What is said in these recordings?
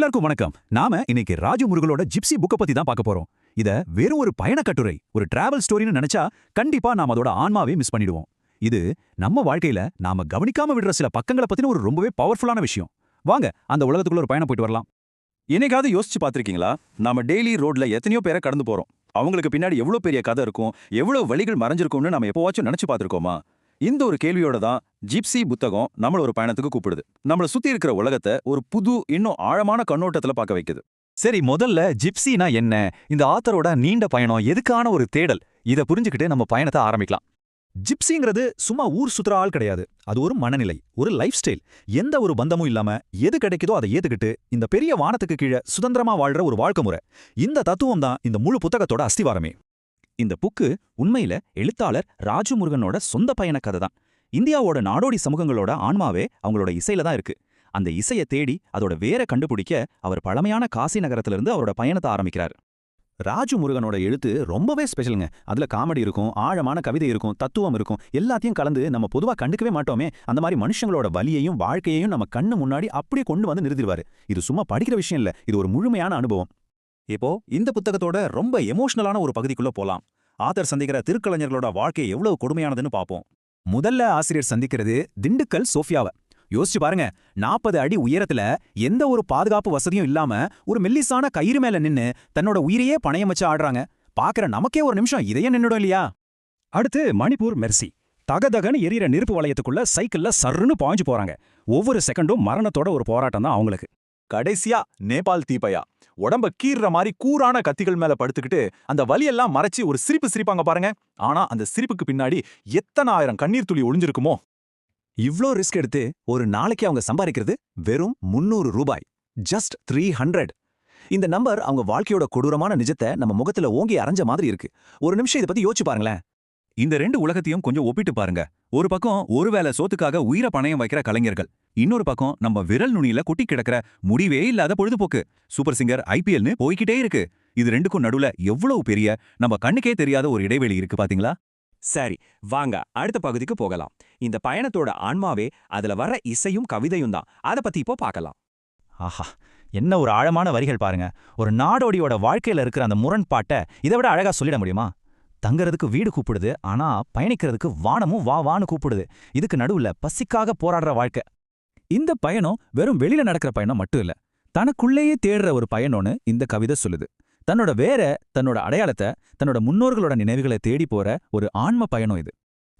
எல்லாருக்கும் வணக்கம். நாம இன்னைக்கு ராஜமுருகனோட ஜிப்சி புக்க பத்தி தான் பார்க்க போறோம். இத வெறும் ஒரு பயண கட்டுரை, ஒரு டிராவல் ஸ்டோரின்னு நினைச்சா கண்டிப்பா நாம அதோட ஆன்மாவே மிஸ் பண்ணிடுவோம். இது நம்ம வாழ்க்கையில நாம கவனிக்காம விடுற சில பக்கங்களை பத்தின ஒரு ரொம்பவே பவர்ஃபுல்லான விஷயம். வாங்க அந்த உலகத்துக்குள்ள ஒரு பயணம் போயிட்டு வரலாம். என்னைக்காவது யோசிச்சு பார்த்திருக்கீங்களா? நாம டெய்லி ரோட்ல எத்தனையோ பேரை கடந்து போறோம். அவங்களுக்கு பின்னாடி எவ்வளவு பெரிய கதை இருக்கும், எவ்வளவு வழிகள் மறைஞ்சிருக்கும்னு நம்ம எப்போவாச்சும் நினைச்சு பார்த்திருக்கோமா? இந்த ஒரு கேள்வியோட தான் ஜிப்சி புத்தகம் நம்மள ஒரு பயணத்துக்கு கூப்பிடுது. நம்மள சுத்தி இருக்கிற உலகத்தை ஒரு புது, இன்னும் ஆழமான கண்ணோட்டத்துல பார்க்க வைக்குது. சரி, முதல்ல ஜிப்சினா என்ன? இந்த ஆத்தரோட நீண்ட பயணம் எதுக்கான ஒரு தேடல்? இத புரிஞ்சுக்கிட்டு நம்ம பயணத்தை ஆரம்பிக்கலாம். ஜிப்சிங்கிறது சும்மா ஊர் சுத்துற ஆள் கிடையாது. அது ஒரு மனநிலை, ஒரு லைஃப் ஸ்டைல். எந்த ஒரு பந்தமும் இல்லாம எது கிடைக்குதோ அதை ஏத்துக்கிட்டு இந்த பெரிய வானத்துக்கு கீழே சுதந்திரமா வாழ்ற ஒரு வாழ்க்கை முறை. இந்த தத்துவம் தான் இந்த முழு புத்தகத்தோட அஸ்திவாரமே. இந்த புக்கு உண்மையில எழுத்தாளர் ராஜமுருகனோட சொந்த பயண கதை தான். இந்தியாவோட நாடோடி சமூகங்களோட ஆன்மாவே அவங்களோட இசையில தான் இருக்கு. அந்த இசையை தேடி அதோட வேற கண்டுபிடிக்க அவர் பழமையான காசி நகரத்திலிருந்து அவரோட பயணத்தை ஆரம்பிக்கிறார். ராஜமுருகனோட எழுத்து ரொம்பவே ஸ்பெஷலுங்க. அதுல காமெடி இருக்கும், ஆழமான கவிதை இருக்கும், தத்துவம் இருக்கும். எல்லாத்தையும் கலந்து நம்ம பொதுவா கண்டுக்கவே மாட்டோமே. அந்த மாதிரி மனுஷங்களோட வலியையும் வாழ்க்கையையும் நம்ம கண்ணு முன்னாடி அப்படியே கொண்டு வந்து நிறுத்திடுவாரு. இது சும்மா படிக்கிற விஷயம் இல்ல, இது ஒரு முழுமையான அனுபவம். இப்போ இந்த புத்தகத்தோட ரொம்ப எமோஷனலான ஒரு பகுதிக்குள்ள போலாம். ஆத்தர் சந்திக்கிற திருக்கலைஞர்களோட வாழ்க்கை எவ்வளவு கொடுமையானதுன்னு பாப்போம். முதல்ல ஆசிரியர் சந்திக்கிறது திண்டுக்கல் சோஃபியாவை. யோசிச்சு பாருங்க, 40 அடி உயரத்துல எந்த ஒரு பாதுகாப்பு வசதியும் இல்லாம ஒரு மெல்லிசான கயிறு மேல நின்னு தன்னோட உயிரையே பணயம் வச்சு ஆடுறாங்க. பாக்குற நமக்கே ஒரு நிமிஷம் இதயம் நின்னுடும் இல்லையா? அடுத்து மணிப்பூர் மெர்சி. தகதகன்னு எரியற நெருப்பு வளையத்துக்குள்ள சைக்கிள்ல சர்ன்னு பாய்ஞ்சு போறாங்க. ஒவ்வொரு செகண்டும் மரணத்தோட ஒரு போராட்டம் தான் அவங்களுக்கு. கடைசியா நேபாள் தீபையா. உடம்ப கீறுற மாதிரி கூரான கத்திகள் மேல படுத்துக்கிட்டு அந்த வலியெல்லாம் மறைச்சு ஒரு சிரிப்பு சிரிப்பாங்க பாருங்க. ஆனா அந்த சிரிப்புக்கு பின்னாடி எத்தனை ஆயிரம் கண்ணீர் துளி ஒளிஞ்சிருக்குமோ. இவ்ளோ ரிஸ்க் எடுத்து ஒரு நாளைக்கு அவங்க சம்பாதிக்கிறது வெறும் 300 ரூபாய். ஜஸ்ட் 300. இந்த நம்பர் அவங்க வாழ்க்கையோட கொடூரமான நிஜத்தை நம்ம முகத்துல ஓங்கி அரைஞ்ச மாதிரி இருக்கு. ஒரு நிமிஷம் இதை பத்தி யோசிச்சு பாருங்களேன். இந்த ரெண்டு உலகத்தையும் கொஞ்சம் ஒப்பிட்டு பாருங்க. ஒரு பக்கம் ஒருவேளை சோத்துக்காக உயிரை பணயம் வைக்கிற கலைஞர்கள், இன்னொரு பக்கம் நம்ம விரல் நுனியில கொட்டி கிடக்கிற முடிவே இல்லாத பொழுதுபோக்கு சூப்பர் சிங்கர் ஐபிஎல்னு போய்கிட்டே இருக்கு. இது ரெண்டுக்கும் நடுவுல எவ்வளவு பெரிய நம்ம கண்ணுக்கே தெரியாத ஒரு இடைவெளி இருக்கு பாத்தீங்களா? சரி, வாங்க அடுத்த பகுதிக்கு போகலாம். இந்த பயணத்தோட ஆன்மாவே அதுல வர்ற இசையும் கவிதையும் தான். அதை பத்தி இப்போ பார்க்கலாம். ஆஹா, என்ன ஒரு ஆழமான வரிகள் பாருங்க. ஒரு நாடோடியோட வாழ்க்கையில இருக்கிற அந்த முரண்பாட்டை இதை விட அழகா சொல்லிட முடியுமா? தங்கறதுக்கு வீடு கூப்பிடுது, ஆனா பயணிக்கிறதுக்கு வானமும் வா வான்னு கூப்பிடுது. இதுக்கு நடுவுல பசிக்காக போராடுற வாழ்க்கை. இந்த பயணம் வெறும் வெளியில நடக்கிற பயணம் மட்டும் இல்ல, தனக்குள்ளேயே தேடுற ஒரு பயணம்னு இந்த கவிதை சொல்லுது. தன்னோட தன்னோட அடையாளத்தை, தன்னோட முன்னோர்களோட நினைவுகளை தேடி போற ஒரு ஆன்ம பயணம் இது.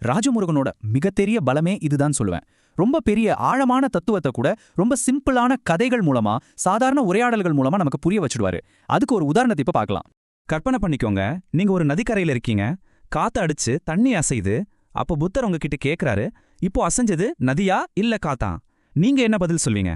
ராஜமுருகனோட மிகப்பெரிய பலமே இதுதான் சொல்லுவேன். ரொம்ப பெரிய ஆழமான தத்துவத்தை கூட ரொம்ப சிம்பிளான கதைகள் மூலமா, சாதாரண உரையாடல்கள் மூலமா நமக்கு புரிய வச்சுடுவாரு. அதுக்கு ஒரு உதாரணத்தை இப்ப பார்க்கலாம். கற்பனை பண்ணிக்கோங்க, நீங்க ஒரு நதிக்கரையில இருக்கீங்க. காத்து அடிச்சு தண்ணி அசைது. அப்போ புத்தர் உங்ககிட்ட கேக்குறாரு, இப்போ அசைஞ்சது நதியா இல்ல காத்தா? நீங்க என்ன பதில் சொல்வீங்க?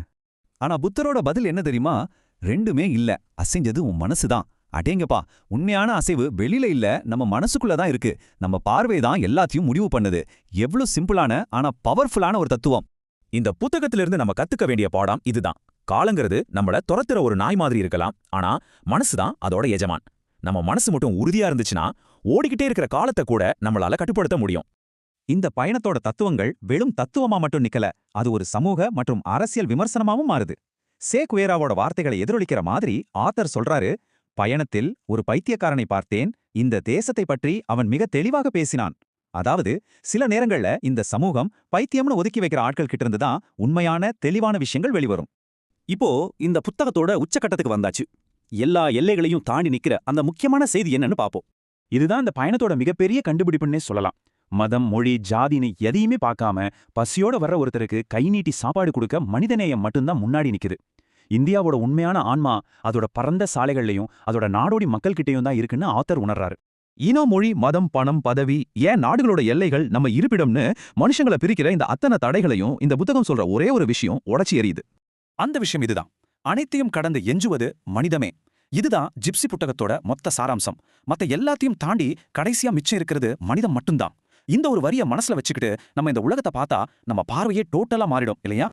ஆனா புத்தரோட பதில் என்ன தெரியுமா? ரெண்டுமே இல்ல, அசைஞ்சது உன் மனசுதான். அடேங்கப்பா, உண்மையான அசைவு வெளியில இல்ல, நம்ம மனசுக்குள்ளதான் இருக்கு. நம்ம பார்வை தான் எல்லாத்தையும் முடிவு பண்ணுது. எவ்வளவு சிம்பிளான ஆனா பவர்ஃபுல்லான ஒரு தத்துவம். இந்த புத்தகத்திலிருந்து நம்ம கத்துக்க வேண்டிய பாடம் இதுதான். காலங்கிறது நம்மள துரத்துற ஒரு நாய் மாதிரி இருக்கலாம், ஆனா மனசுதான் அதோட எஜமான். நம்ம மனசு மட்டும் உறுதியா இருந்துச்சுன்னா ஓடிக்கிட்டே இருக்கிற காலத்தை கூட நம்மளால கட்டுப்படுத்த முடியும். இந்த பயணத்தோட தத்துவங்கள் வெறும் தத்துவமா மட்டும் நிக்கல, அது ஒரு சமூக மற்றும் அரசியல் விமர்சனமாவும் மாறுது. சே குவேராவோட வார்த்தைகளை எதிரொலிக்கிற மாதிரி ஆத்தர் சொல்றாரு, பயணத்தில் ஒரு பைத்தியக்காரனை பார்த்தேன், இந்த தேசத்தை பற்றி அவன் மிக தெளிவாக பேசினான். அதாவது சில நேரங்கள்ல இந்த சமூகம் பைத்தியம்னு ஒதுக்கி வைக்கிற ஆட்கள் கிட்ட இருந்து தான் உண்மையான தெளிவான விஷயங்கள் வெளிவரும். இப்போ இந்த புத்தகத்தோட உச்சக்கட்டத்துக்கு வந்தாச்சு. எல்லா எல்லைகளையும் தாண்டி நிக்கிற அந்த முக்கியமான செய்தி என்னன்னு பாப்போம். இதுதான் இந்த பயணத்தோட மிகப்பெரிய கண்டுபிடிப்புன்னே சொல்லலாம். மதம், மொழி, ஜாதின்னு எதையுமே பார்க்காம பசியோட வர்ற ஒருத்தருக்கு கை நீட்டி சாப்பாடு கொடுக்க மனிதநேயம் மட்டும்தான் முன்னாடி நிக்குது. இந்தியாவோட உண்மையான ஆன்மா அதோட பரந்த சாலைகள்லையும் அதோட நாடோடி மக்கள்கிட்டையும் தான் இருக்குன்னு ஆத்தர் உணர்றாரு. இனம், மொழி, மதம், பணம், பதவி, ஏன் நாடுகளோட எல்லைகள், நம்ம இருப்பிடம்னு மனுஷங்களை பிரிக்கிற இந்த அத்தனை தடைகளையும் இந்த புத்தகம் சொல்ற ஒரே ஒரு விஷயம் உடைச்சி எறியுது. அந்த விஷயம் இதுதான். அனைத்தையும் கடந்து எஞ்சுவது மனிதமே. இதுதான் ஜிப்சி புத்தகத்தோட மொத்த சாராம்சம். மத்த எல்லாத்தையும் தாண்டி கடைசியா மிச்சம் இருக்கிறது மனிதம் மட்டும்தான். இந்த ஒரு வரிய மனசுல வச்சுக்கிட்டு நம்ம இந்த உலகத்தை பார்த்தா நம்ம பார்வையே டோட்டலா மாறிடும் இல்லையா?